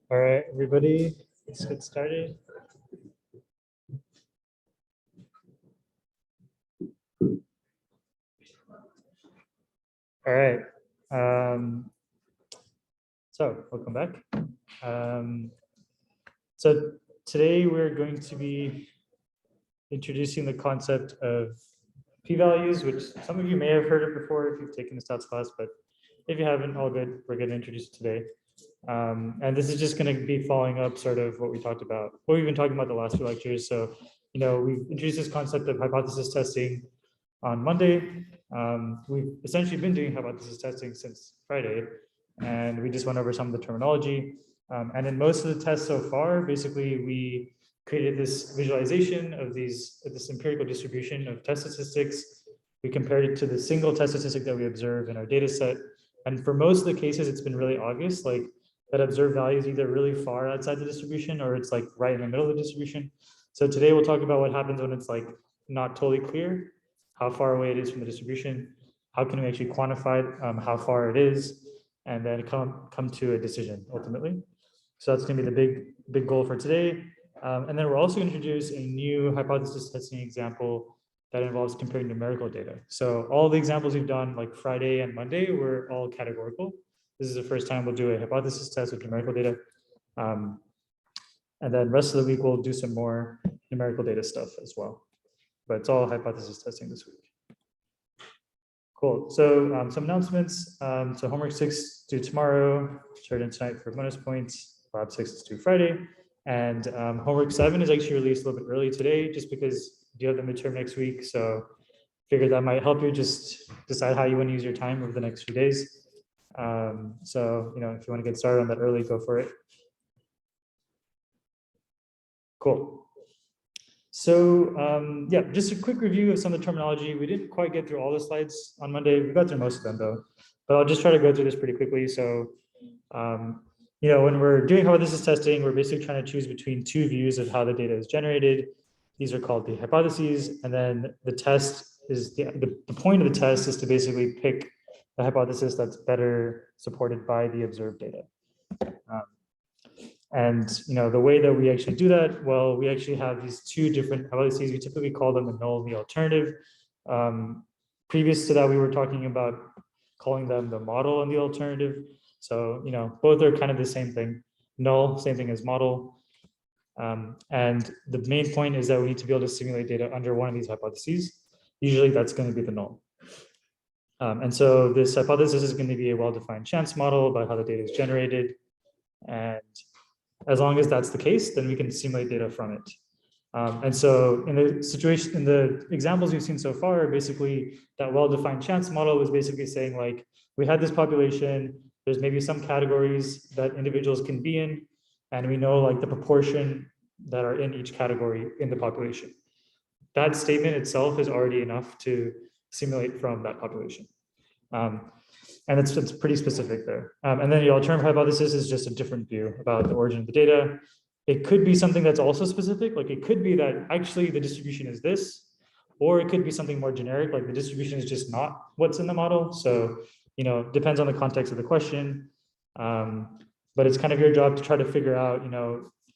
All right, everybody, let's get started. All right. So welcome back. So today we're going to be introducing the concept of p-values, which some of you may have heard of before if you've taken the stats class, but if you haven't, all good. We're going to introduce it today. And this is just going to be following up sort of what we talked about, what we've been talking about the last few lectures. So, you know, we've introduced this concept of hypothesis testing on Monday. We've essentially been doing hypothesis testing since Friday, and we just went over some of the terminology. And in most of the tests so far, basically, we created this visualization of this empirical distribution of test statistics. We compared it to the single test statistic that we observe in our data set. And for most of the cases, it's been really obvious, like that observed value is either really far outside the distribution or it's like right in the middle of the distribution. So today we'll talk about what happens when it's like not totally clear, how far away it is from the distribution, how can we actually quantify how far it is, and then come to a decision ultimately. So that's going to be the big goal for today. And then we're also going to introduce a new hypothesis testing example that involves comparing numerical data. So all the examples we've done like Friday and Monday were all categorical. This is the first time we'll do a hypothesis test with numerical data. And then rest of the week, we'll do some more numerical data stuff as well. But it's all hypothesis testing this week. Cool. So some announcements. So homework 6 due tomorrow, turn in tonight for bonus points. Lab 6 is due Friday. And homework 7 is actually released a little bit early today, just because you have the midterm next week. So figured that might help you just decide how you want to use your time over the next few days. So, if you want to get started on that early, go for it. Cool. So yeah, just a quick review of some of the terminology. We didn't quite get through all the slides on Monday. We got through most of them though, but I'll just try to go through this pretty quickly. So, when we're doing hypothesis testing, we're basically trying to choose between two views of how the data is generated. These are called the hypotheses, and then the test is the point of the test is to basically pick the hypothesis that's better supported by the observed data. And the way that we actually do that, well, we actually have these two different hypotheses. We typically call them the null and the alternative. Previous to that, we were talking about calling them the model and the alternative. So, both are kind of the same thing. Null, same thing as model. And the main point is that we need to be able to simulate data under one of these hypotheses. Usually that's going to be the null. And so this hypothesis is going to be a well-defined chance model about how the data is generated. And as long as that's the case, then we can simulate data from it. And so in the examples we've seen so far, basically that well-defined chance model was basically saying like, we had this population, there's maybe some categories that individuals can be in, and we know like the proportion that are in each category in the population. That statement itself is already enough to simulate from that population. And it's pretty specific there. And then the alternative hypothesis is just a different view about the origin of the data. It could be something that's also specific, like it could be that actually the distribution is this, or it could be something more generic, like the distribution is just not what's in the model. So, depends on the context of the question. But it's kind of your job to try to figure out,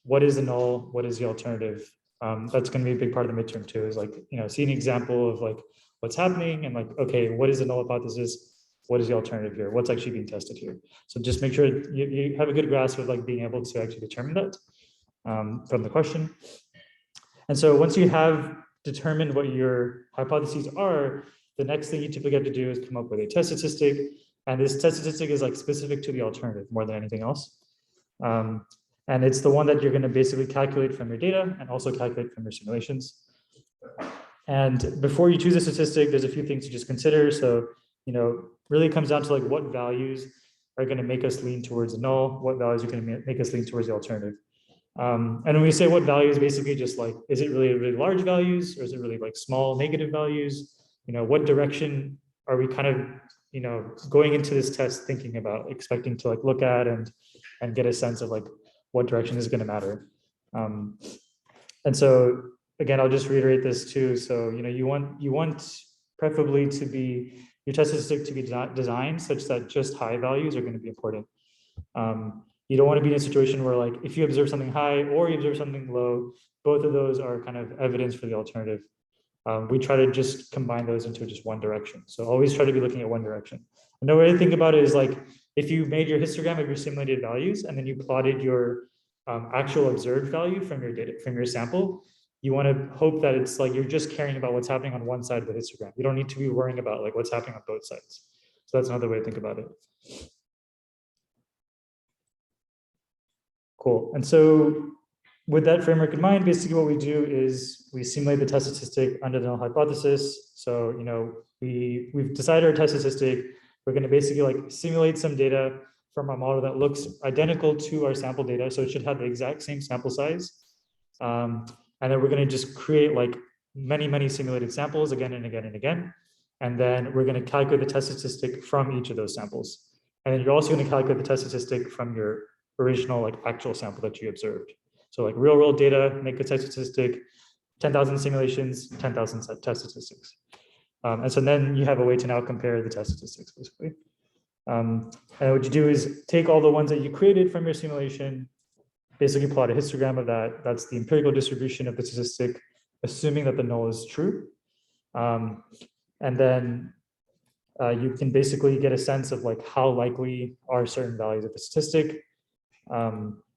what is the null, what is the alternative. That's going to be a big part of the midterm too, is like, see an example of like what's happening and like, okay, what is the null hypothesis? What is the alternative here? What's actually being tested here? So just make sure you have a good grasp of like being able to actually determine that from the question. And so once you have determined what your hypotheses are, the next thing you typically have to do is come up with a test statistic. And this test statistic is like specific to the alternative more than anything else. And it's the one that you're going to basically calculate from your data and also calculate from your simulations. And before you choose a statistic, there's a few things to just consider. So, really comes down to like what values are going to make us lean towards the null, what values are going to make us lean towards the alternative. And when we say what values, basically just like, is it really large values or is it really like small negative values? What direction are we kind of, going into this test thinking about, expecting to like look at and get a sense of like what direction is going to matter. And so again, I'll just reiterate this too. So, you want preferably to be your test statistic to be designed such that just high values are going to be important. You don't want to be in a situation where like, if you observe something high or you observe something low, both of those are kind of evidence for the alternative. We try to just combine those into just one direction. So always try to be looking at one direction. Another way to think about it is like, if you made your histogram of your simulated values and then you plotted your actual observed value from your data, from your sample, you want to hope that it's like you're just caring about what's happening on one side of the histogram. You don't need to be worrying about like what's happening on both sides. So that's another way to think about it. Cool. And so with that framework in mind, basically what we do is we simulate the test statistic under the null hypothesis. So, we've decided our test statistic. We're going to basically like simulate some data from a model that looks identical to our sample data. So it should have the exact same sample size. And then we're going to just create like many simulated samples again and again and again. And then we're going to calculate the test statistic from each of those samples. And then you're also going to calculate the test statistic from your original like actual sample that you observed. So like real world data, make a test statistic, 10,000 simulations, 10,000 test statistics. And so then you have a way to now compare the test statistics basically. And what you do is take all the ones that you created from your simulation, basically plot a histogram of that. That's the empirical distribution of the statistic, assuming that the null is true. And then you can basically get a sense of like how likely are certain values of the statistic.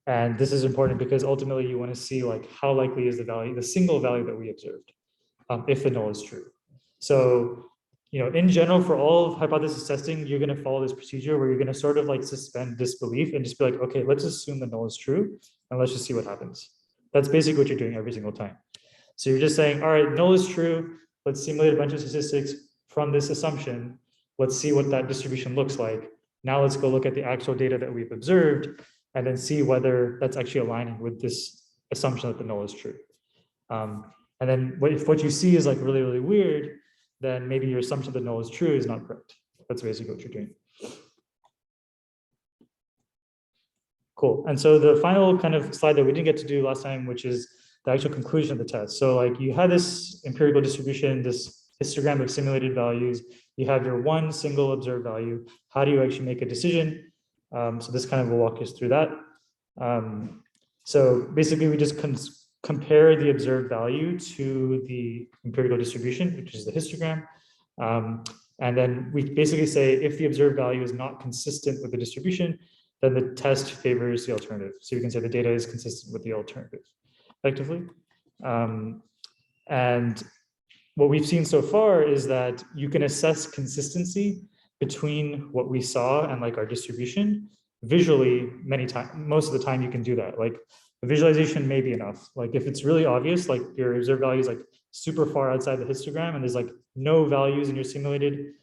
And this is important because ultimately you want to see like how likely is the value, the single value that we observed, if the null is true. So, in general, for all of hypothesis testing, you're going to follow this procedure where you're going to sort of like suspend disbelief and just be like, okay, let's assume the null is true. and let's just see what happens. That's basically what you're doing every single time. So you're just saying, all right, null is true. Let's simulate a bunch of statistics from this assumption. Let's see what that distribution looks like. Now let's go look at the actual data that we've observed and then see whether that's actually aligning with this assumption that the null is true. And then if what you see is like really, really weird, then maybe your assumption that null is true is not correct. That's basically what you're doing. Cool. And so the final kind of slide that we didn't get to do last time, which is the actual conclusion of the test. So like you had this empirical distribution, this histogram of simulated values, you have your one single observed value. How do you actually make a decision? So this kind of will walk us through that. So basically we just compare the observed value to the empirical distribution, which is the histogram. And then we basically say if the observed value is not consistent with the distribution, then the test favors the alternative. So you can say the data is consistent with the alternative, effectively. And what we've seen so far is that you can assess consistency between what we saw and like our distribution visually many times. Most of the time you can do that. Like a visualization may be enough. Like if it's really obvious, like your observed value is like super far outside the histogram and there's like no values in your simulated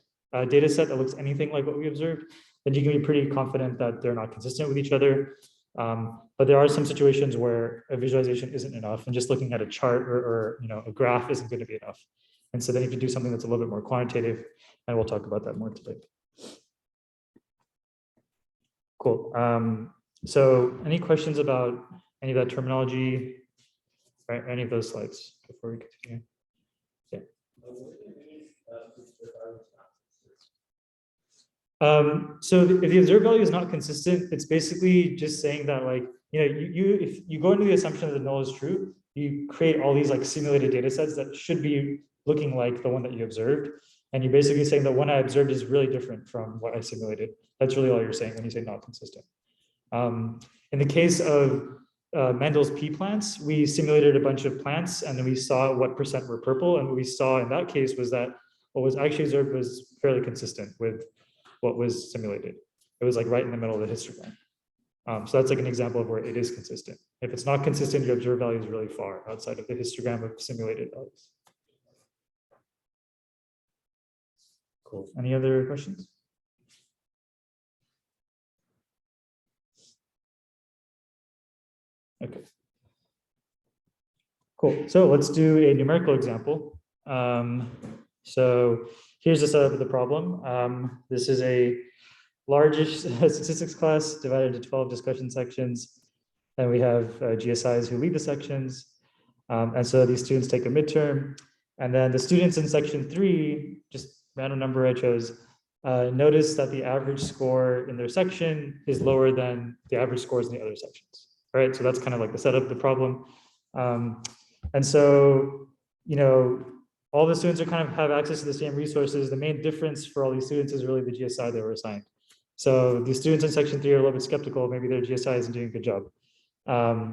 data set that looks anything like what we observed, then you can be pretty confident that they're not consistent with each other. But there are some situations where a visualization isn't enough and just looking at a chart or a graph isn't going to be enough. And so then you can do something that's a little bit more quantitative, and we'll talk about that more today. Cool. So any questions about any of that terminology or any of those slides before we continue? Yeah. So if the observed value is not consistent, it's basically just saying that like, if you go into the assumption that the null is true, you create all these like simulated data sets that should be looking like the one that you observed. And you're basically saying that one I observed is really different from what I simulated. That's really all you're saying when you say not consistent. In the case of Mendel's pea plants, we simulated a bunch of plants and then we saw what percent were purple. And what we saw in that case was that what was actually observed was fairly consistent with what was simulated. It was like right in the middle of the histogram. So that's like an example of where it is consistent. If it's not consistent, your observed value is really far outside of the histogram of simulated values. Cool. Any other questions? Okay. Cool. So let's do a numerical example. So here's the setup of the problem. This is a largish statistics class divided into 12 discussion sections. And we have GSIs who lead the sections. And so these students take a midterm. And then the students in section 3, just random number I chose, notice that the average score in their section is lower than the average scores in the other sections. All right, so that's kind of like the setup of the problem. And so, all the students are kind of have access to the same resources. The main difference for all these students is really the GSI they were assigned. So the students in section 3 are a little bit skeptical. Maybe their GSI isn't doing a good job.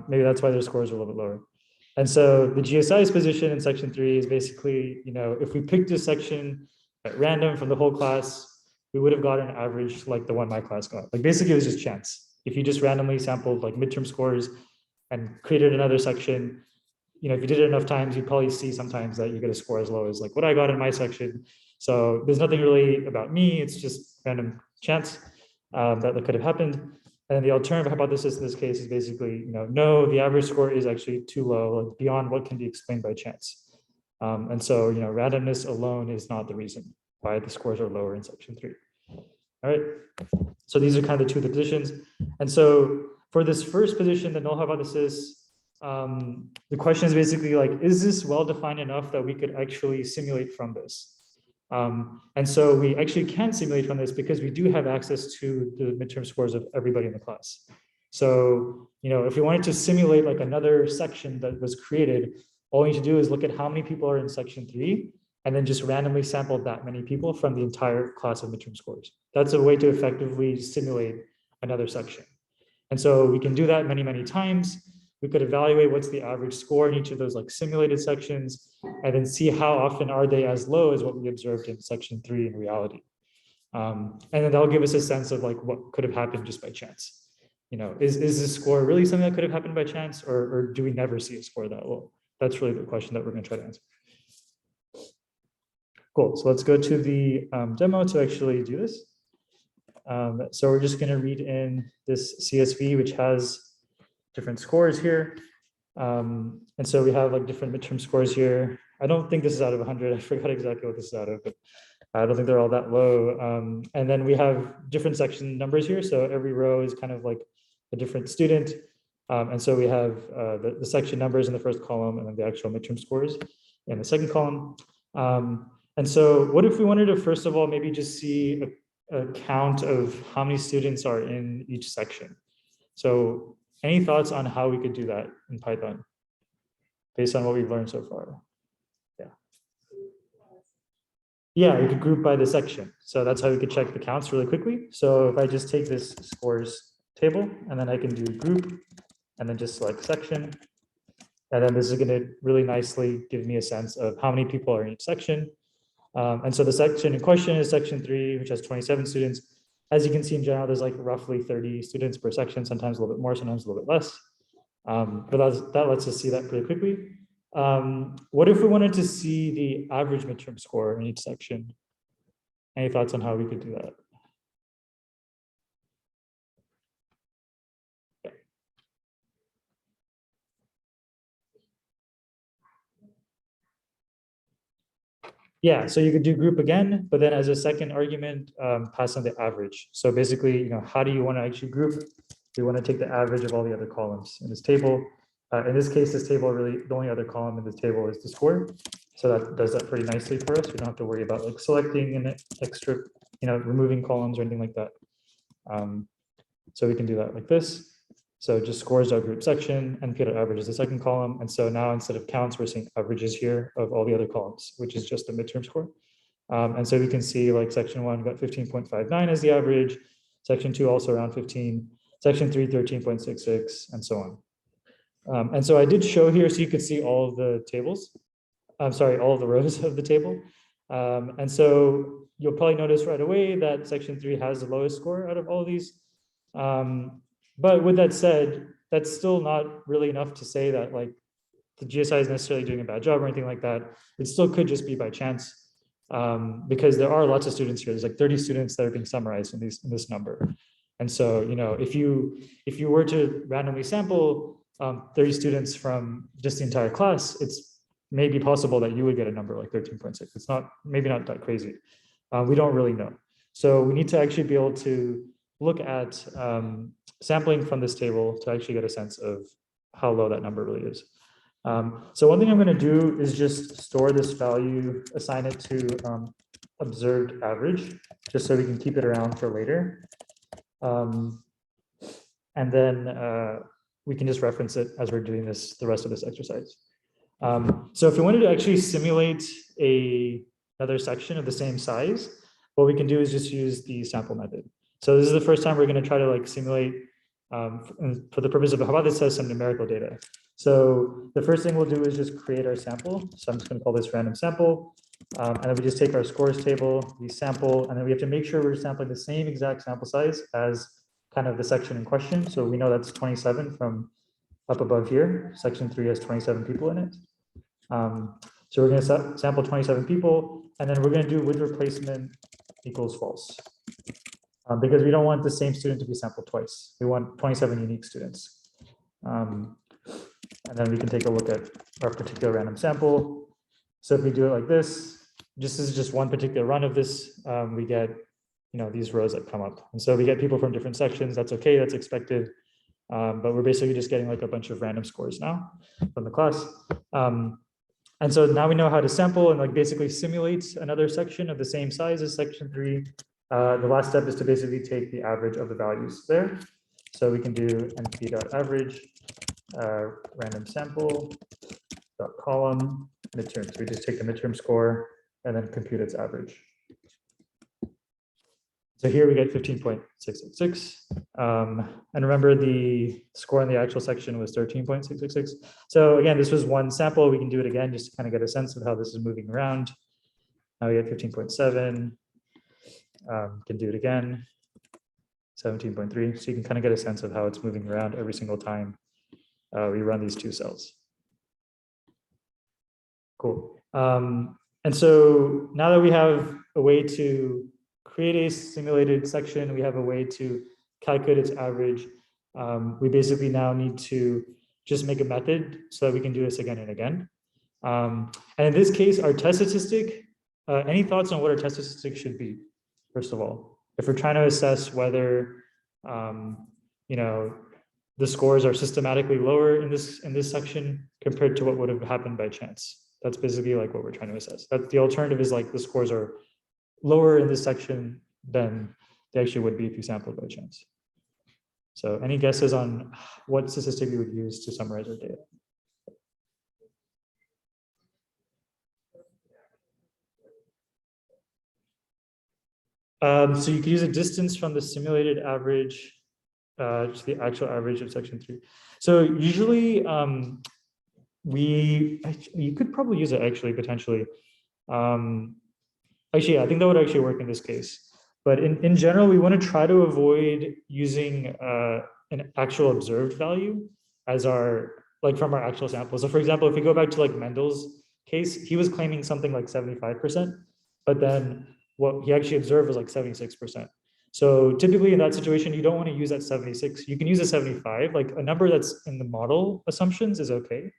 Maybe that's why their scores are a little bit lower. And so the GSI's position in section 3 is basically, if we picked a section at random from the whole class, we would have got an average like the one my class got. Like basically it was just chance. If you just randomly sampled like midterm scores and created another section, if you did it enough times, you'd probably see sometimes that you get a score as low as like what I got in my section. So there's nothing really about me. It's just random chance that could have happened. And the alternative hypothesis in this case is basically, no, the average score is actually too low, like beyond what can be explained by chance. And so, randomness alone is not the reason why the scores are lower in section 3. All right. So these are kind of the two positions. And so for this first position, the null hypothesis, the question is basically like, is this well-defined enough that we could actually simulate from this? And so we actually can simulate from this because we do have access to the midterm scores of everybody in the class. So, if we wanted to simulate like another section that was created, all we need to do is look at how many people are in section 3 and then just randomly sample that many people from the entire class of midterm scores. That's a way to effectively simulate another section. And so we can do that many, many times. We could evaluate what's the average score in each of those like simulated sections and then see how often are they as low as what we observed in section 3 in reality. And then that'll give us a sense of like what could have happened just by chance. is this score really something that could have happened by chance, or do we never see a score that low? That's really the question that we're going to try to answer. Cool. So let's go to the demo to actually do this. So we're just going to read in this CSV, which has different scores here. And so we have like different midterm scores here. I don't think this is out of 100. I forgot exactly what this is out of, but I don't think they're all that low. And then we have different section numbers here. So every row is kind of like a different student. And so we have the section numbers in the first column and then the actual midterm scores in the second column. And so what if we wanted to, first of all, maybe just see a count of how many students are in each section? So any thoughts on how we could do that in Python based on what we've learned so far? Yeah, we could group by the section. So that's how we could check the counts really quickly. So if I just take this scores table and then I can do group and then just select section. And then this is going to really nicely give me a sense of how many people are in each section. And so the section in question is section 3, which has 27 students. As you can see in general, there's like roughly 30 students per section, sometimes a little bit more, sometimes a little bit less. But that lets us see that pretty quickly. What if we wanted to see the average midterm score in each section? Any thoughts on how we could do that? Yeah, so you could do group again, but then as a second argument, pass on the average. So basically, how do you want to actually group? We want to take the average of all the other columns in this table. In this case, this table really, the only other column in this table is the score. So that does that pretty nicely for us. We don't have to worry about like selecting an extra, removing columns or anything like that. So we can do that like this. So just scores.group section, np.average is the second column. And so now instead of counts, we're seeing averages here of all the other columns, which is just the midterm score. And so we can see like section 1 got 15.59 as the average, section 2 also around 15, section 3, 13.66, and so on. And so I did show here so you could see all of the tables. I'm sorry, all of the rows of the table. And so you'll probably notice right away that section 3 has the lowest score out of all of these. But with that said, that's still not really enough to say that like the GSI is necessarily doing a bad job or anything like that. It still could just be by chance, because there are lots of students here. There's like 30 students that are being summarized in this number. And so, if you were to randomly sample 30 students from just the entire class, it's maybe possible that you would get a number like 13.6. It's maybe not that crazy. We don't really know. So we need to actually be able to look at sampling from this table to actually get a sense of how low that number really is. So one thing I'm going to do is just store this value, assign it to observed average, just so we can keep it around for later. And then we can just reference it as we're doing the rest of this exercise. So if we wanted to actually simulate another section of the same size, what we can do is just use the sample method. So this is the first time we're going to try to like simulate for the purpose of how about this has some numerical data. So the first thing we'll do is just create our sample. So I'm just going to call this random sample. And then we just take our scores table, we sample, and then we have to make sure we're sampling the same exact sample size as kind of the section in question. So we know that's 27 from up above here. Section 3 has 27 people in it. So we're going to sample 27 people, and then we're going to do with replacement equals false. Because we don't want the same student to be sampled twice. We want 27 unique students. And then we can take a look at our particular random sample. So if we do it like this, this is just one particular run of this, we get these rows that come up. And so we get people from different sections. That's okay, that's expected. But we're basically just getting like a bunch of random scores now from the class. And so now we know how to sample and like basically simulate another section of the same size as section 3. The last step is to basically take the average of the values there. So we can do np.average random sample dot column midterm. So we just take the midterm score and then compute its average. So here we get 15.666. And remember the score in the actual section was 13.666. So again, this was one sample. We can do it again just to kind of get a sense of how this is moving around. Now we get 15.7. Can do it again. 17.3. So you can kind of get a sense of how it's moving around every single time we run these two cells. Cool. And so now that we have a way to create a simulated section, we have a way to calculate its average. We basically now need to just make a method so that we can do this again and again. And in this case, our test statistic, any thoughts on what our test statistic should be, first of all? If we're trying to assess whether, the scores are systematically lower in this section compared to what would have happened by chance. That's basically like what we're trying to assess. That the alternative is like the scores are lower in this section than they actually would be if you sampled by chance. So any guesses on what statistic we would use to summarize our data? So you could use a distance from the simulated average to the actual average of section 3. So usually you could probably use it actually, potentially. Actually, I think that would actually work in this case. But in general, we want to try to avoid using an actual observed value as our, like from our actual sample. So for example, if we go back to like Mendel's case, he was claiming something like 75%, but then what he actually observed was like 76%. So typically in that situation, you don't want to use that 76. You can use a 75, like a number that's in the model assumptions is okay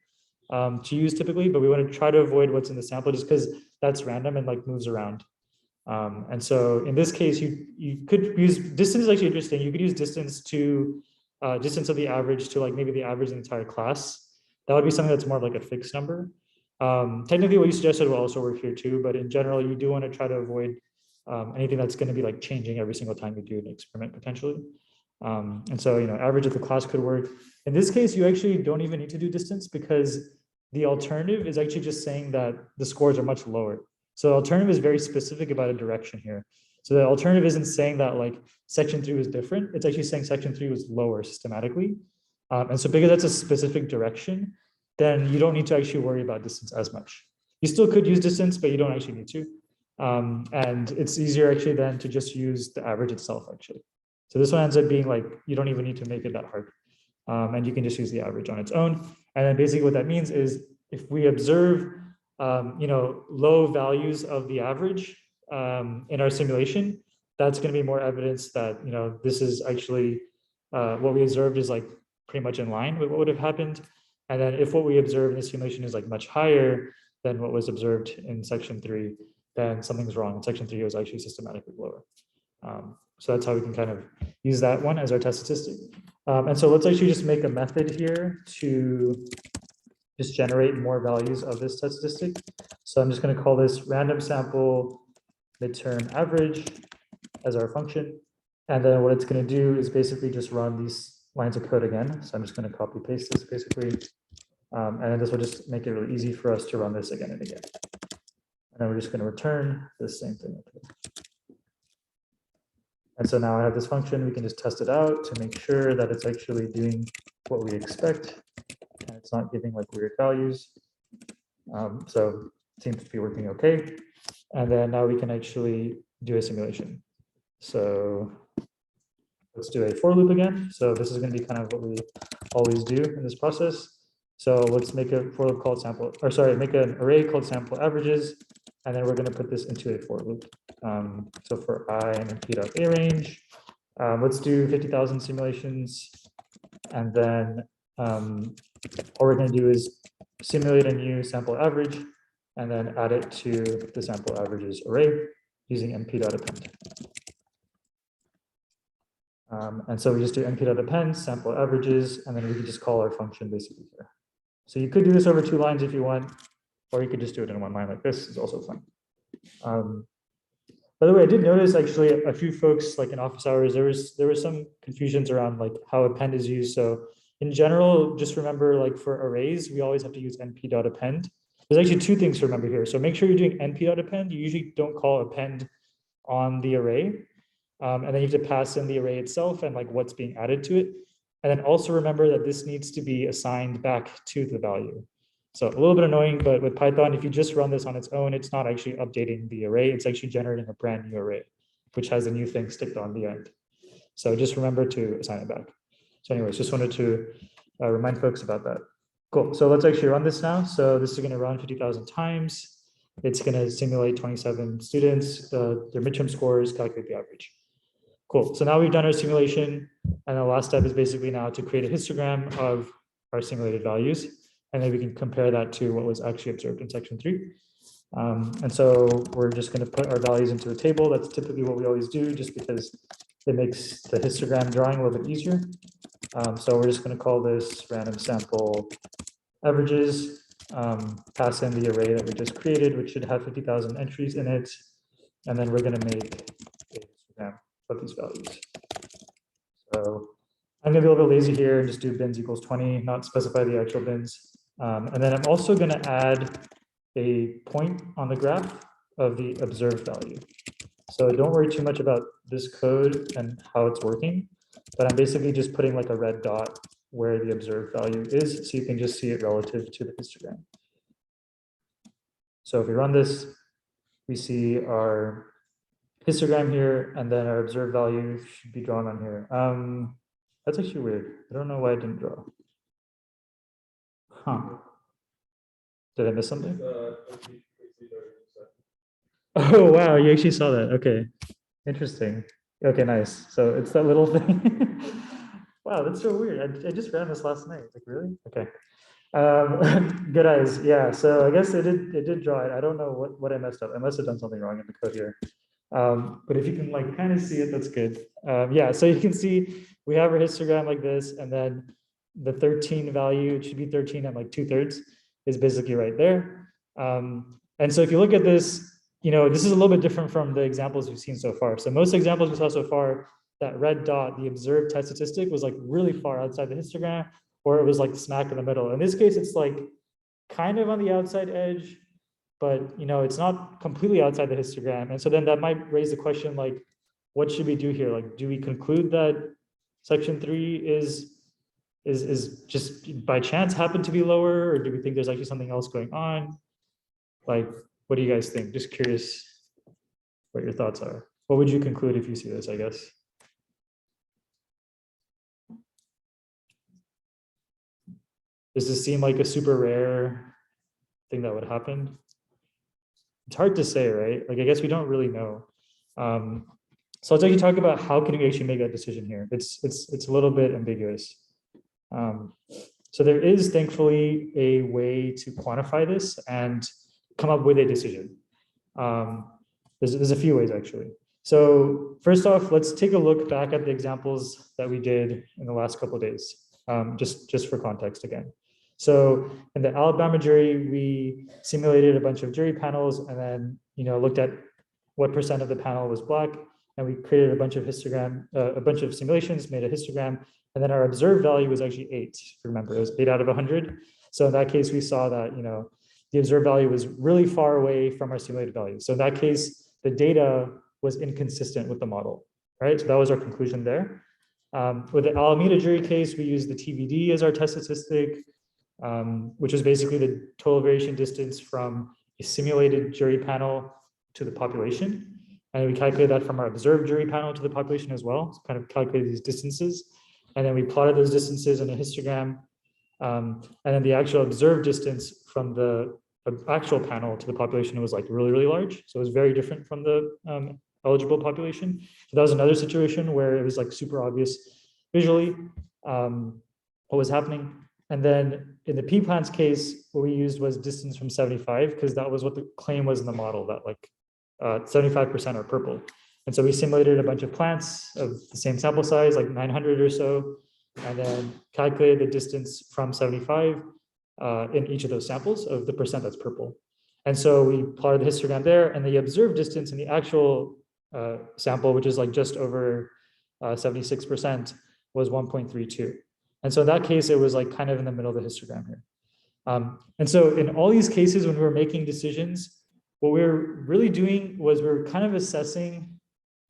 to use typically, but we want to try to avoid what's in the sample just because that's random and like moves around. And so in this case, you could use distance is actually interesting. You could use distance to distance of the average to like maybe the average of the entire class. That would be something that's more like a fixed number. Technically what you suggested will also work here too, but in general, you do want to try to avoid anything that's going to be like changing every single time you do an experiment potentially. And so, average of the class could work. In this case, you actually don't even need to do distance because the alternative is actually just saying that the scores are much lower. So the alternative is very specific about a direction here. So the alternative isn't saying that like section 3 was different. It's actually saying section 3 was lower systematically. And so because that's a specific direction, then you don't need to actually worry about distance as much. You still could use distance, but you don't actually need to. And it's easier actually then to just use the average itself actually. So this one ends up being like, you don't even need to make it that hard. And you can just use the average on its own. And then basically what that means is if we observe, low values of the average in our simulation, that's going to be more evidence that, this is actually what we observed is like pretty much in line with what would have happened. And then if what we observe in the simulation is like much higher than what was observed in section 3, then something's wrong. In section 3, it was actually systematically lower. So that's how we can kind of use that one as our test statistic. And so let's actually just make a method here to just generate more values of this test statistic. So I'm just going to call this random sample midterm average as our function. And then what it's going to do is basically just run these lines of code again. So I'm just going to copy paste this basically. And then this will just make it really easy for us to run this again and again. And then we're just going to return the same thing. And so now I have this function, we can just test it out to make sure that it's actually doing what we expect. And it's not giving like weird values. So it seems to be working okay. And then now we can actually do a simulation. So let's do a for loop again. So this is going to be kind of what we always do in this process. So let's make a for loop called sample, or sorry, make an array called sample averages. And then we're going to put this into a for loop. So for I and p.a range, let's do 50,000 simulations. And then all we're going to do is simulate a new sample average and then add it to the sample averages array using np.append. And so we just do np.append sample averages, and then we can just call our function basically here. So you could do this over 2 lines if you want, or you could just do it in 1 line like this. Is also fine. By the way, I did notice actually a few folks like in office hours, there was some confusions around like how append is used. So in general, just remember like for arrays, we always have to use np.append. There's actually 2 things to remember here. So make sure you're doing np.append. You usually don't call append on the array. And then you have to pass in the array itself and like what's being added to it. And then also remember that this needs to be assigned back to the value. So a little bit annoying, but with Python, if you just run this on its own, it's not actually updating the array. It's actually generating a brand new array, which has a new thing sticked on the end. So just remember to assign it back. So anyways, just wanted to remind folks about that. Cool. So let's actually run this now. So this is going to run 50,000 times. It's going to simulate 27 students, their midterm scores, calculate the average. Cool. So now we've done our simulation. And the last step is basically now to create a histogram of our simulated values. And then we can compare that to what was actually observed in section 3. And so we're just going to put our values into a table. That's typically what we always do, just because it makes the histogram drawing a little bit easier. So we're just going to call this random sample averages, pass in the array that we just created, which should have 50,000 entries in it. And then we're going to make a histogram of these values. So I'm going to be a little bit lazy here and just do bins equals 20, not specify the actual bins. And then I'm also going to add a point on the graph of the observed value. So don't worry too much about this code and how it's working, but I'm basically just putting like a red dot where the observed value is, so you can just see it relative to the histogram. So if we run this, we see our histogram here, and then our observed value should be drawn on here. That's actually weird. I don't know why I didn't draw. Huh. Did I miss something? Oh, wow, you actually saw that. Okay, interesting. Okay, nice. So it's that little thing. Wow, that's so weird. I just ran this last night. Like, really? Okay. Good eyes. Yeah, so I guess it did draw it. I don't know what I messed up. I must have done something wrong in the code here. But if you can like kind of see it, that's good. Yeah, so you can see we have our histogram like this, and then the 13 value, it should be 13 and like 2/3 is basically right there. And so if you look at this, you know, this is a little bit different from the examples we've seen so far. So most examples we saw so far, that red dot, the observed test statistic, was like really far outside the histogram, or it was like smack in the middle. In this case, it's like kind of on the outside edge, but you know, it's not completely outside the histogram. And so then that might raise the question, like, what should we do here? Like, do we conclude that section 3 is just by chance happen to be lower, or do we think there's actually something else going on? Like, what do you guys think? Just curious what your thoughts are. What would you conclude if you see this, I guess? Does this seem like a super rare thing that would happen? It's hard to say, right? Like, I guess we don't really know. So let's actually talk about how can we actually make that decision here. It's a little bit ambiguous. So there is thankfully a way to quantify this and come up with a decision. There's a few ways actually. So first off, let's take a look back at the examples that we did in the last couple of days, just for context again. So in the Alabama jury, we simulated a bunch of jury panels and then, you know, looked at what percent of the panel was Black, and we created a bunch of simulations, made a histogram, and then our observed value was actually 8. If you remember, it was 8 out of 100. So in that case, we saw that, you know, the observed value was really far away from our simulated value. So in that case, the data was inconsistent with the model, right? So that was our conclusion there. With the Alameda jury case, we used the TVD as our test statistic, which is basically the total variation distance from a simulated jury panel to the population. And we calculated that from our observed jury panel to the population as well. So kind of calculated these distances. And then we plotted those distances in a histogram. And then the actual observed distance from the actual panel to the population was like really, really large. So it was very different from the eligible population. So that was another situation where it was like super obvious visually what was happening. And then in the P-plants case, what we used was distance from 75, because that was what the claim was in the model, that like 75% are purple. And so we simulated a bunch of plants of the same sample size, like 900 or so, and then calculated the distance from 75 in each of those samples of the percent that's purple. And so we plotted the histogram there, and the observed distance in the actual sample, which is like just over 76%, was 1.32. And so in that case, it was like kind of in the middle of the histogram here. And so in all these cases, when we were making decisions, what we were really doing was we were kind of assessing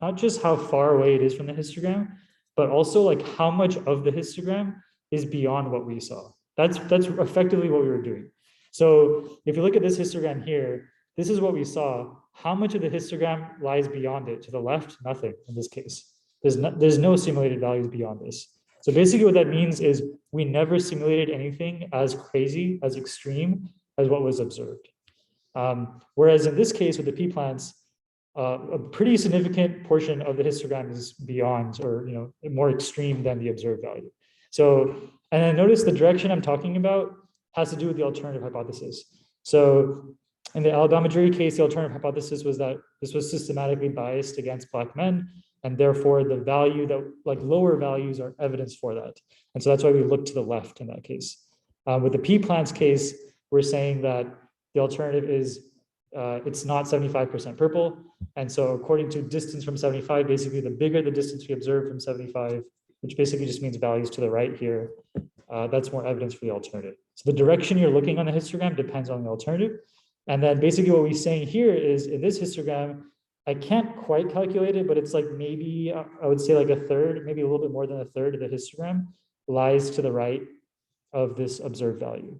not just how far away it is from the histogram, but also like how much of the histogram is beyond what we saw. That's effectively what we were doing. So if you look at this histogram here, this is what we saw. How much of the histogram lies beyond it? To the left, nothing in this case. There's no simulated values beyond this. So basically what that means is we never simulated anything as crazy, as extreme as what was observed. Whereas in this case with the p-plants, a pretty significant portion of the histogram is beyond or more extreme than the observed value. So, and then notice the direction I'm talking about has to do with the alternative hypothesis. So in the Alabama jury case, the alternative hypothesis was that this was systematically biased against Black men, and therefore the value that like lower values are evidence for that. And so that's why we look to the left in that case. With the p-plants case, we're saying that the alternative is it's not 75% purple. And so according to distance from 75, basically the bigger the distance we observe from 75, which basically just means values to the right here, that's more evidence for the alternative. So the direction you're looking on the histogram depends on the alternative. And then basically what we're saying here is in this histogram, I can't quite calculate it, but it's like maybe, I would say like a third, maybe a little bit more than a third of the histogram lies to the right of this observed value.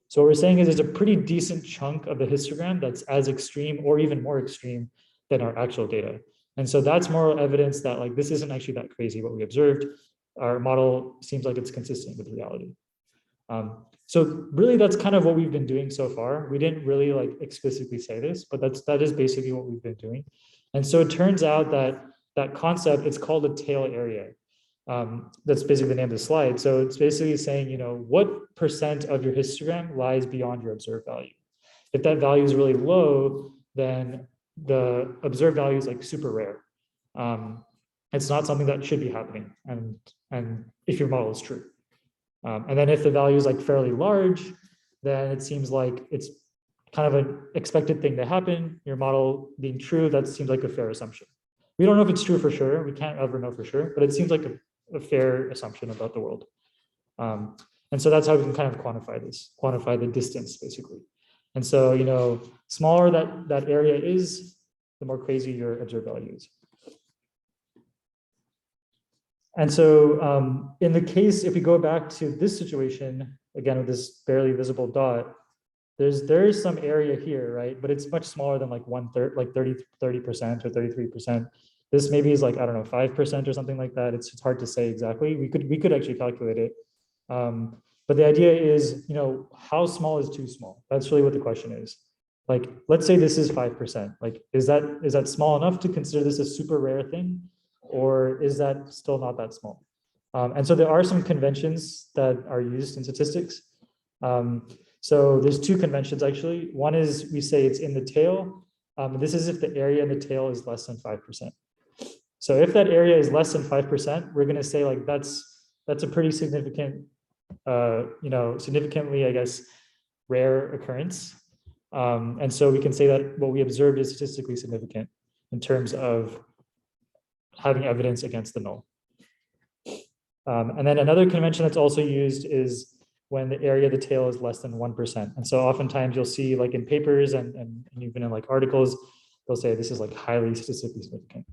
So what we're saying is there's a pretty decent chunk of the histogram that's as extreme or even more extreme than our actual data. And so that's moral evidence that like this isn't actually that crazy what we observed. Our model seems like it's consistent with reality. So really that's kind of what we've been doing so far. We didn't really like explicitly say this, but that is basically what we've been doing. And so it turns out that that concept, it's called a tail area. That's basically the name of the slide. So it's basically saying, what percent of your histogram lies beyond your observed value? If that value is really low, then the observed value is like super rare. It's not something that should be happening. And if your model is true. And then if the value is like fairly large, then it seems like it's kind of an expected thing to happen. Your model being true, that seems like a fair assumption. We don't know if it's true for sure. We can't ever know for sure, but it seems like a fair assumption about the world. And so that's how we can kind of quantify the distance basically. And so, smaller that area is, the more crazy your observed value is. And so in the case, if we go back to this situation, again, with this barely visible dot, there is some area here, right? But it's much smaller than like 1/3, like 30% or 33%. This maybe is like, I don't know, 5% or something like that. It's hard to say exactly. We could actually calculate it. But the idea is, how small is too small? That's really what the question is. Like, let's say this is 5%. Like, is that small enough to consider this a super rare thing? Or is that still not that small? And so there are some conventions that are used in statistics. So there's two conventions actually. One is we say it's in the tail. This is if the area in the tail is less than 5%. So if that area is less than 5%, we're going to say like that's a pretty significant, significantly, I guess, rare occurrence. And so we can say that what we observed is statistically significant in terms of having evidence against the null. And then another convention that's also used is when the area of the tail is less than 1%. And so oftentimes you'll see like in papers and even in like articles, they'll say this is like highly statistically significant.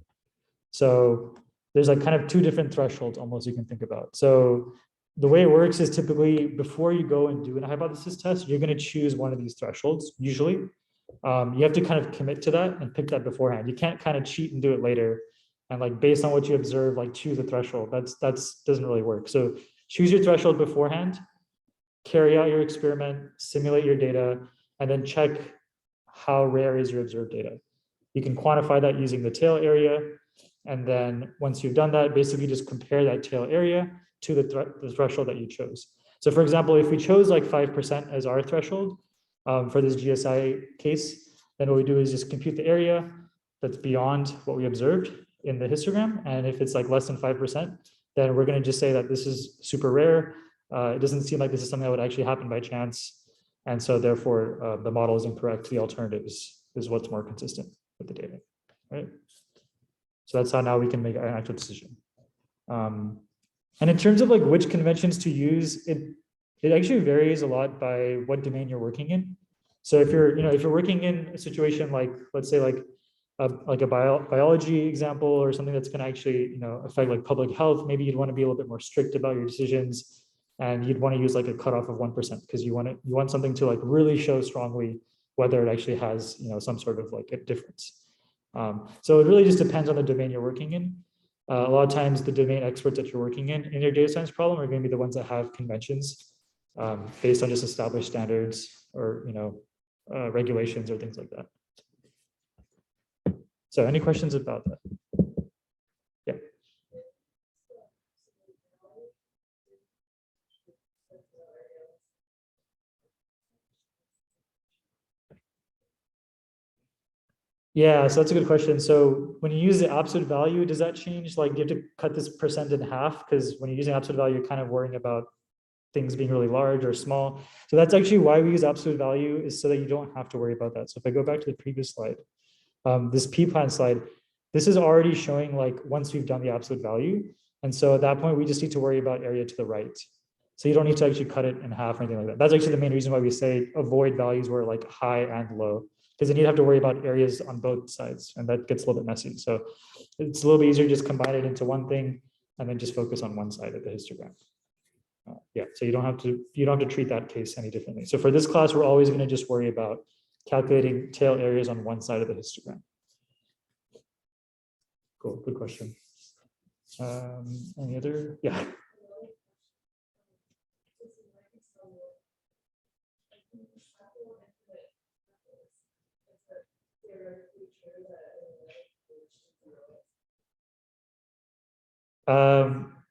So there's like kind of two different thresholds almost you can think about. So the way it works is typically before you go and do a hypothesis test, you're going to choose one of these thresholds usually. You have to kind of commit to that and pick that beforehand. You can't kind of cheat and do it later. And like based on what you observe, like choose a threshold. That's doesn't really work. So choose your threshold beforehand, carry out your experiment, simulate your data, and then check how rare is your observed data. You can quantify that using the tail area. And then once you've done that, basically just compare that tail area to the threshold that you chose. So for example, if we chose like 5% as our threshold for this GSI case, then what we do is just compute the area that's beyond what we observed in the histogram. And if it's like less than 5%, then we're going to just say that this is super rare. It doesn't seem like this is something that would actually happen by chance. And so therefore the model is incorrect. The alternative is what's more consistent with the data, right? So that's how now we can make an actual decision. And in terms of like which conventions to use, it actually varies a lot by what domain you're working in. So if you're working in a situation like, let's say like a biology example or something that's going to actually affect like public health, maybe you'd want to be a little bit more strict about your decisions, and you'd want to use like a cutoff of 1% because you want something to like really show strongly whether it actually has some sort of like a difference. So it really just depends on the domain you're working in. A lot of times the domain experts that you're working in your data science problem are going to be the ones that have conventions based on just established standards or regulations or things like that. So any questions about that? Yeah. Yeah, so that's a good question. So when you use the absolute value, does that change? Like, you have to cut this percent in half because when you're using absolute value, you're kind of worrying about things being really large or small. So that's actually why we use absolute value, is so that you don't have to worry about that. So if I go back to the previous slide, this p-plan slide, this is already showing like once we've done the absolute value. And so at that point, we just need to worry about area to the right. So you don't need to actually cut it in half or anything like that. That's actually the main reason why we say avoid values where like high and low, because then you have to worry about areas on both sides, and that gets a little bit messy. So it's a little bit easier to just combine it into one thing and then just focus on one side of the histogram. Yeah, so you don't have to treat that case any differently. So for this class, we're always going to just worry about calculating tail areas on one side of the histogram. Cool, good question. Any other? Yeah.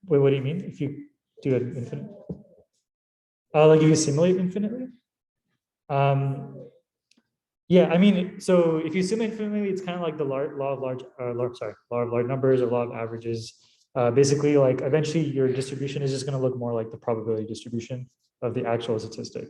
Wait, what do you mean? If you do it infinite? Like if you simulate infinitely? Yeah, I mean, so if you simulate infinitely, it's kind of like the law of large numbers or law of averages. Basically, like eventually your distribution is just going to look more like the probability distribution of the actual statistic.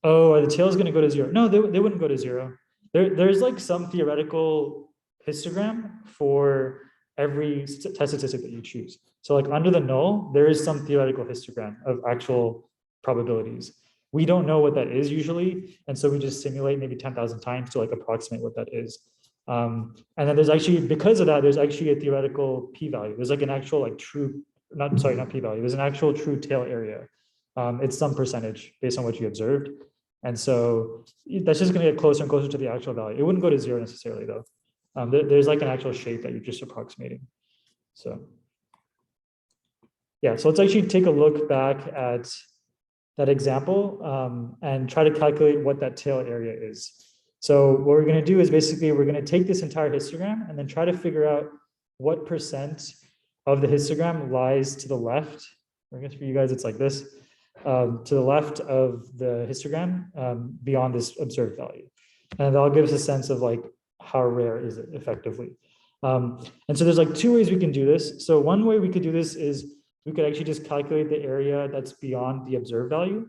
Oh, the tail is going to go to zero. No, they wouldn't go to zero. There's like some theoretical histogram for every test statistic that you choose. So like under the null, there is some theoretical histogram of actual probabilities. We don't know what that is usually. And so we just simulate maybe 10,000 times to like approximate what that is. And then there's actually, because of that, there's actually a theoretical p-value. There's like an actual like true, not p-value. There's an actual true tail area. It's some percentage based on what you observed. And so that's just going to get closer and closer to the actual value. It wouldn't go to zero necessarily though. There's like an actual shape that you're just approximating. So yeah, so let's actually take a look back at that example and try to calculate what that tail area is. So what we're going to do is basically we're going to take this entire histogram and then try to figure out what percent of the histogram lies to the left. I guess for you guys, it's like this, to the left of the histogram beyond this observed value. And that'll give us a sense of like how rare is it effectively. And so there's like two ways we can do this. So one way we could do this is we could actually just calculate the area that's beyond the observed value.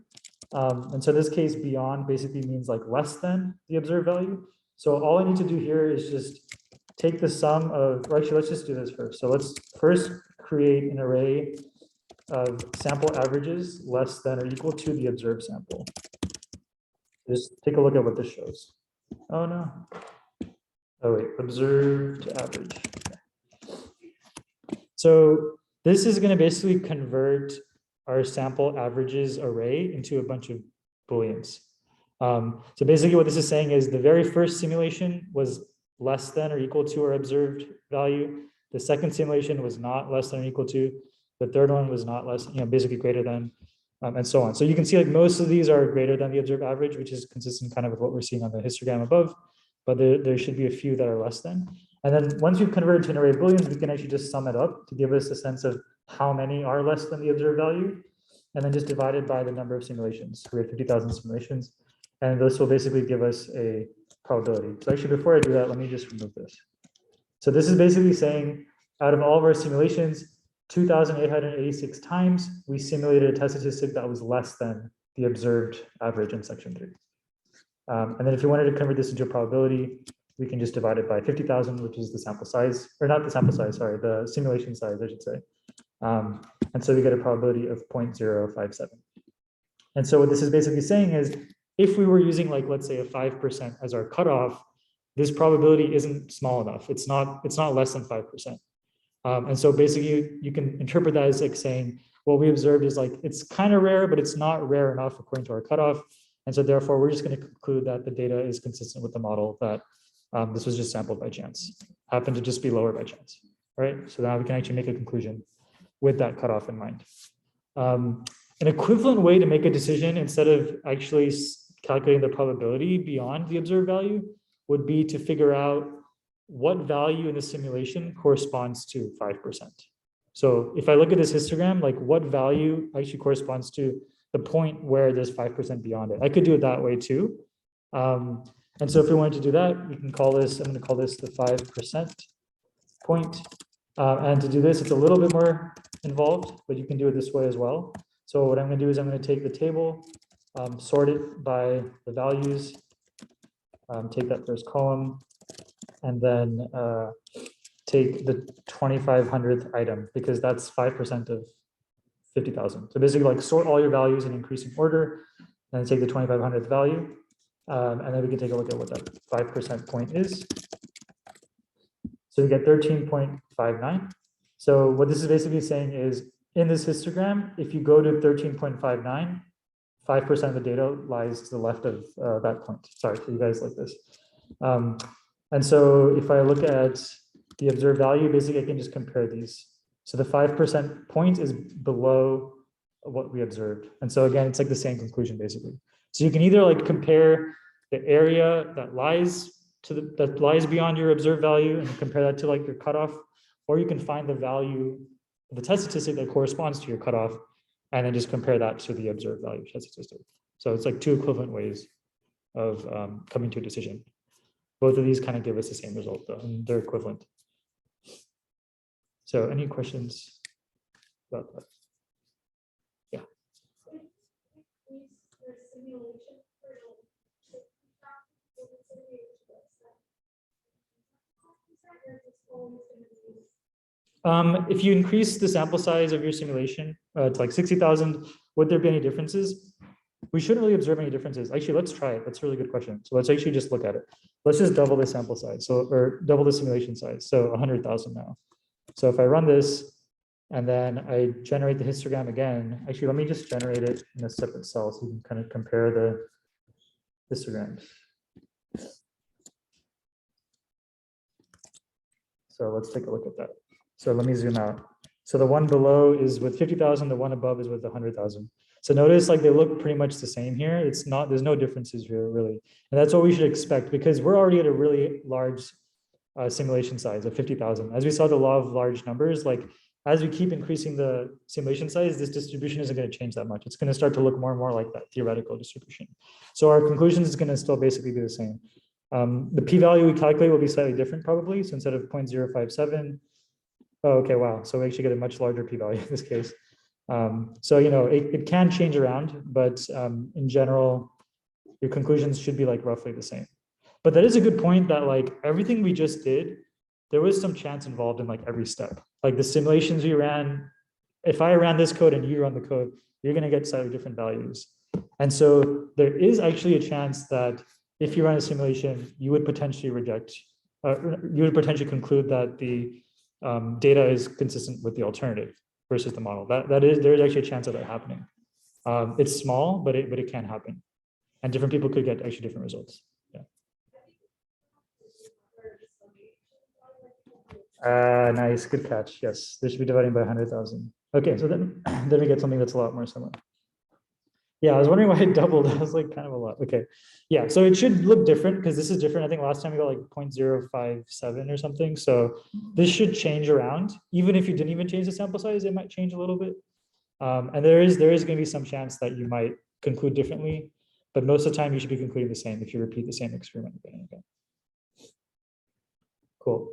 And so in this case, beyond basically means like less than the observed value. So all I need to do here is just take the sum of, or actually, let's just do this first. So let's first create an array of sample averages less than or equal to the observed sample. Just take a look at what this shows. Oh no. Oh wait, observed average. Okay. So this is going to basically convert our sample averages array into a bunch of booleans. So basically what this is saying is the very first simulation was less than or equal to our observed value. The second simulation was not less than or equal to. The third one was not less, basically greater than, and so on. So you can see like most of these are greater than the observed average, which is consistent kind of with what we're seeing on the histogram above, but there should be a few that are less than. And then once we've converted to an array of booleans, we can actually just sum it up to give us a sense of how many are less than the observed value, and then just divide it by the number of simulations. We have 50,000 simulations, and this will basically give us a probability. So actually, before I do that, let me just remove this. So this is basically saying out of all of our simulations, 2,886 times, we simulated a test statistic that was less than the observed average in section 3. And then if you wanted to convert this into a probability, we can just divide it by 50,000, which is the sample size, or not the sample size, sorry, the simulation size, I should say. And so we get a probability of 0.057. And so what this is basically saying is, if we were using like, let's say a 5% as our cutoff, this probability isn't small enough. It's not less than 5%. And so basically you can interpret that as like saying, what we observed is like, it's kind of rare, but it's not rare enough according to our cutoff. And so therefore we're just going to conclude that the data is consistent with the model that This was just sampled by chance, happened to just be lower by chance, right? So now we can actually make a conclusion with that cutoff in mind. An equivalent way to make a decision instead of actually calculating the probability beyond the observed value would be to figure out what value in the simulation corresponds to 5%. So if I look at this histogram, like what value actually corresponds to the point where there's 5% beyond it. I could do it that way too. And so if we wanted to do that, we can call this, I'm going to call this the 5% point. And to do this, it's a little bit more involved, but you can do it this way as well. So what I'm going to do is I'm going to take the table, sort it by the values, take that first column, and then take the 2500th item, because that's 5% of 50,000. So basically like sort all your values in increasing order, and then take the 2500th value. And then we can take a look at what that 5% point is. So we get 13.59. So what this is basically saying is in this histogram, if you go to 13.59, 5% of the data lies to the left of that point. Sorry for you guys like this. And so if I look at the observed value, basically I can just compare these. So the 5% point is below what we observed. And so again, it's like the same conclusion basically. So you can either like compare the area that lies beyond your observed value and compare that to like your cutoff, or you can find the value, the test statistic that corresponds to your cutoff, and then just compare that to the observed value test statistic. So it's like two equivalent ways of coming to a decision. Both of these kind of give us the same result though, and they're equivalent. So any questions about that? Yeah. If you increase the sample size of your simulation to like 60,000, would there be any differences? We shouldn't really observe any differences. Actually, let's try it. That's a really good question. So let's actually just look at it. Let's just double the sample size, or double the simulation size. So 100,000 now. So if I run this and then I generate the histogram again, actually, let me just generate it in a separate cell so you can kind of compare the histograms. So let's take a look at that. So let me zoom out. So the one below is with 50,000, the one above is with 100,000. So notice like they look pretty much the same here. It's not, there's no differences here really. And that's what we should expect because we're already at a really large simulation size of 50,000. As we saw the law of large numbers, like as we keep increasing the simulation size, this distribution isn't going to change that much. It's going to start to look more and more like that theoretical distribution. So our conclusions is going to still basically be the same. The p-value we calculate will be slightly different probably. So instead of 0.057, oh, okay, wow. So we actually get a much larger p-value in this case. So, you know, it can change around, but in general, your conclusions should be like roughly the same. But that is a good point that like everything we just did, there was some chance involved in like every step. Like the simulations we ran, if I ran this code and you run the code, you're going to get slightly different values. And so there is actually a chance that if you run a simulation, you would potentially reject, you would potentially conclude that the data is consistent with the alternative versus the model. There is actually a chance of that happening. It's small, but it can happen. And different people could get actually different results. Yeah. Nice, good catch. Yes, this should be dividing by 100,000. Okay, so then we get something that's a lot more similar. Yeah, I was wondering why it doubled. I was like kind of a lot. Okay, yeah, so it should look different because this is different. I think last time we got like 0.057 or something. So this should change around. Even if you didn't even change the sample size, it might change a little bit. And there is going to be some chance that you might conclude differently, but most of the time you should be concluding the same if you repeat the same experiment again and again. Cool.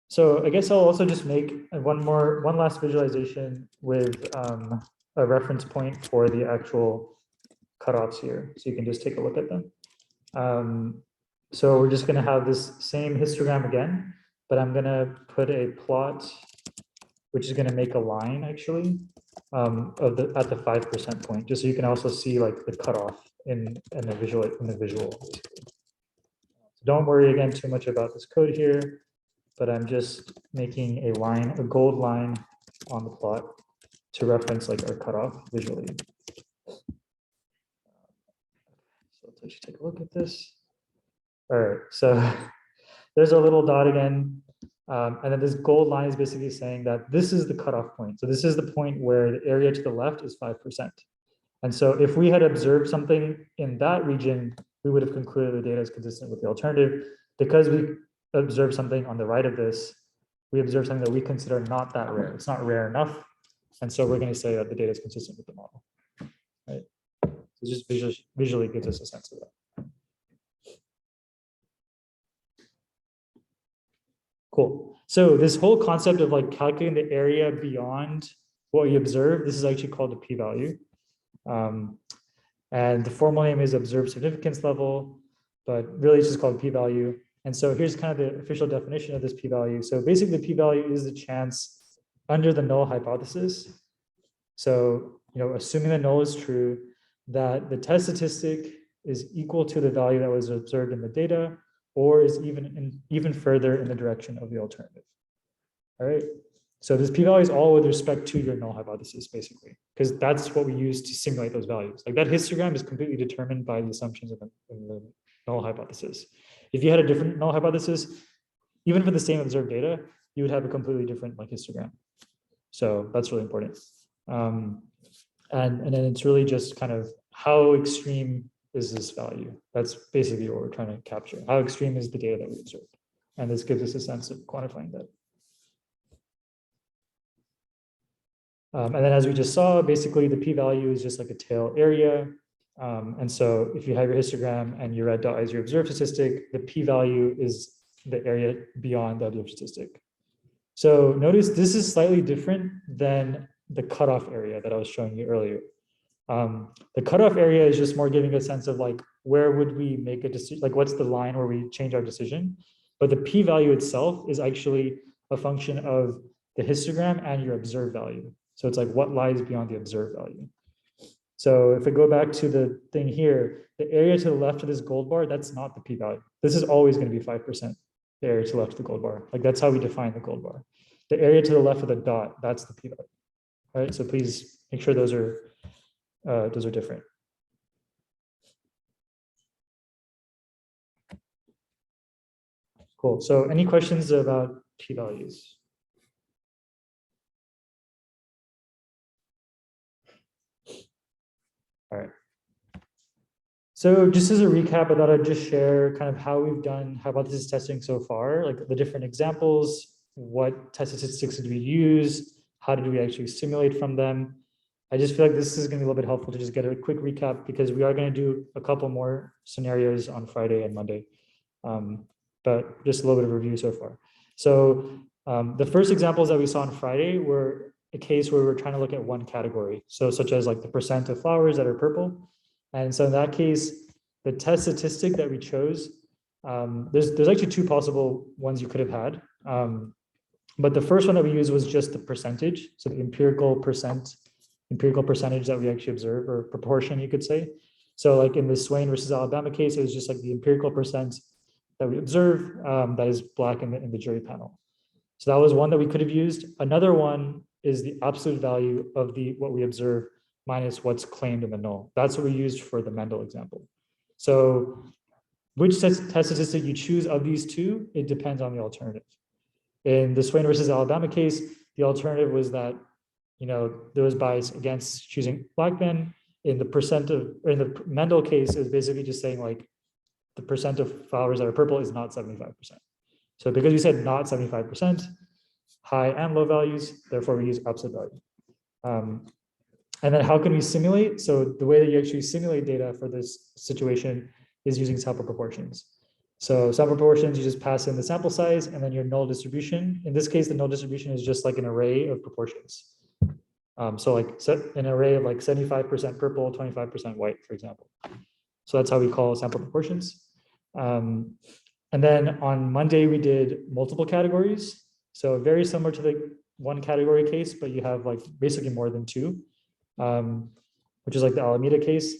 So I guess I'll also just make one last visualization with a reference point for the actual cutoffs here. So you can just take a look at them. So we're just going to have this same histogram again, but I'm going to put a plot, which is going to make a line actually at the 5% point, just so you can also see like the cutoff in the visual. So don't worry again too much about this code here, but I'm just making a line, a gold line on the plot to reference like our cutoff visually. So let's actually take a look at this. All right, so there's a little dot again. And then this gold line is basically saying that this is the cutoff point. So this is the point where the area to the left is 5%. And so if we had observed something in that region, we would have concluded the data is consistent with the alternative. Because we observed something on the right of this, we observed something that we consider not that rare. It's not rare enough. And so we're going to say that the data is consistent with the model. Right? So just visually gives us a sense of that. Cool. So this whole concept of like calculating the area beyond what you observe, this is actually called the p-value. And the formal name is observed significance level, but really it's just called p-value. And so here's kind of the official definition of this p-value. So basically the p-value is the chance under the null hypothesis. So, assuming the null is true, that the test statistic is equal to the value that was observed in the data, or is even further in the direction of the alternative. All right. So this p-value is all with respect to your null hypothesis, basically, because that's what we use to simulate those values. Like that histogram is completely determined by the assumptions in the null hypothesis. If you had a different null hypothesis, even for the same observed data, you would have a completely different histogram. So that's really important. And then it's really just kind of how extreme is this value? That's basically what we're trying to capture. How extreme is the data that we observed? And this gives us a sense of quantifying that. And then as we just saw, basically the p-value is just like a tail area. And so if you have your histogram and your red dot is your observed statistic, the p-value is the area beyond the observed statistic. So notice this is slightly different than the cutoff area that I was showing you earlier. The cutoff area is just more giving a sense of like, where would we make a decision? Like what's the line where we change our decision? But the p-value itself is actually a function of the histogram and your observed value. So it's like what lies beyond the observed value. So if we go back to the thing here, the area to the left of this gold bar, that's not the p-value. This is always going to be 5%, the area to the left of the gold bar. Like that's how we define the gold bar. The area to the left of the dot, that's the p-value. All right, so please make sure those are different. Cool. So any questions about p-values? All right. So just as a recap, I thought I'd just share kind of how we've done hypothesis testing so far, like the different examples, what test statistics did we use, how did we actually simulate from them. I just feel like this is going to be a little bit helpful to just get a quick recap because we are going to do a couple more scenarios on Friday and Monday, but just a little bit of review so far. So the first examples that we saw on Friday were a case where we were trying to look at one category. So such as like the percent of flowers that are purple. And so in that case, the test statistic that we chose, there's actually two possible ones you could have had. But the first one that we used was just the percentage. So the empirical percentage that we actually observe, or proportion, you could say. So like in the Swain versus Alabama case, it was just like the empirical percent that we observe that is black in the jury panel. So that was one that we could have used. Another one is the absolute value of what we observe minus what's claimed in the null. That's what we used for the Mendel example. So which test statistic you choose of these two, it depends on the alternative. In the Swain versus Alabama case, the alternative was that there was bias against choosing black men. In the Mendel case, it was basically just saying like the percent of flowers that are purple is not 75%. So because we said not 75%, high and low values, therefore we use absolute value. And then how can we simulate? So the way that you actually simulate data for this situation is using sample proportions. So sample proportions, you just pass in the sample size and then your null distribution. In this case, the null distribution is just like an array of proportions. So like set an array of like 75% purple, 25% white, for example. So that's how we call sample proportions. And then on Monday, we did multiple categories. So very similar to the one category case, but you have like basically more than two, which is like the Alameda case.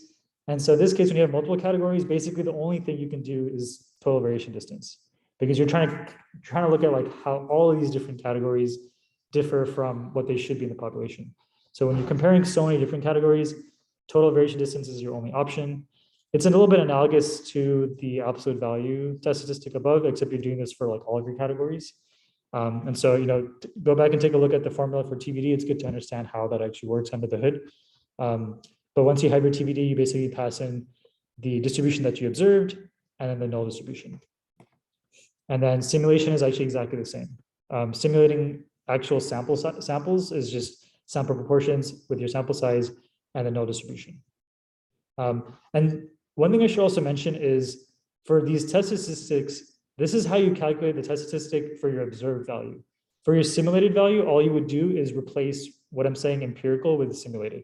And so this case, when you have multiple categories, basically the only thing you can do is total variation distance, because you're trying to look at like how all of these different categories differ from what they should be in the population. So when you're comparing so many different categories, total variation distance is your only option. It's a little bit analogous to the absolute value test statistic above, except you're doing this for like all of your categories. And so, go back and take a look at the formula for TVD. It's good to understand how that actually works under the hood. But once you have your TVD, you basically pass in the distribution that you observed and then the null distribution. And then simulation is actually exactly the same. Simulating actual samples is just sample proportions with your sample size and the null distribution. And one thing I should also mention is for these test statistics, this is how you calculate the test statistic for your observed value. For your simulated value, all you would do is replace what I'm saying empirical with simulated.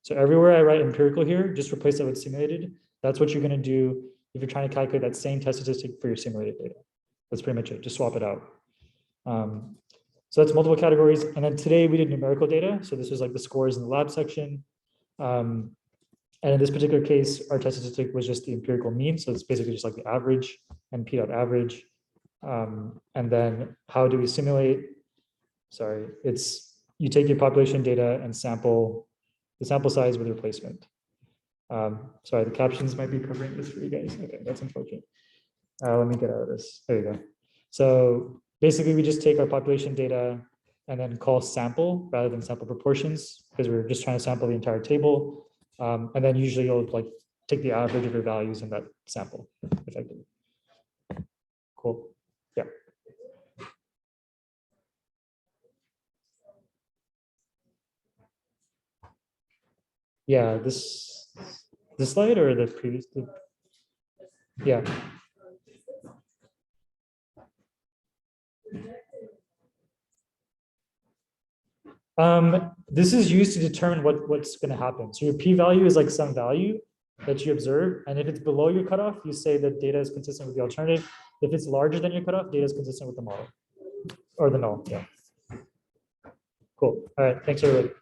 So everywhere I write empirical here, just replace it with simulated. That's what you're going to do if you're trying to calculate that same test statistic for your simulated data. That's pretty much it. Just swap it out. So that's multiple categories. And then today we did numerical data. So this was like the scores in the lab section. And in this particular case, our test statistic was just the empirical mean. So it's basically just like the average and p dot average. And then how do we simulate? Sorry, it's you take your population data and sample the sample size with replacement. Sorry, the captions might be covering this for you guys. Okay, that's unfortunate. Let me get out of this. There you go. So basically, we just take our population data and then call sample rather than sample proportions because we're just trying to sample the entire table. And then usually you'll like take the average of your values in that sample effectively. Cool. Yeah. Yeah, this slide or the previous? Yeah. This is used to determine what's going to happen. So your p-value is like some value that you observe. And if it's below your cutoff, you say that data is consistent with the alternative. If it's larger than your cutoff, data is consistent with the model or the null. Yeah. Cool. All right. Thanks, everybody.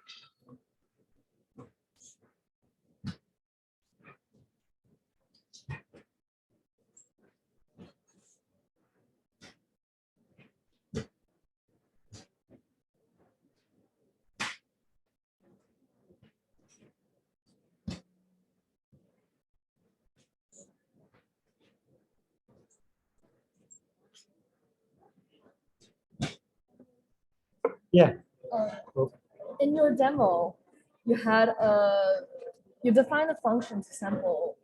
Yeah. In your demo, you defined a function to sample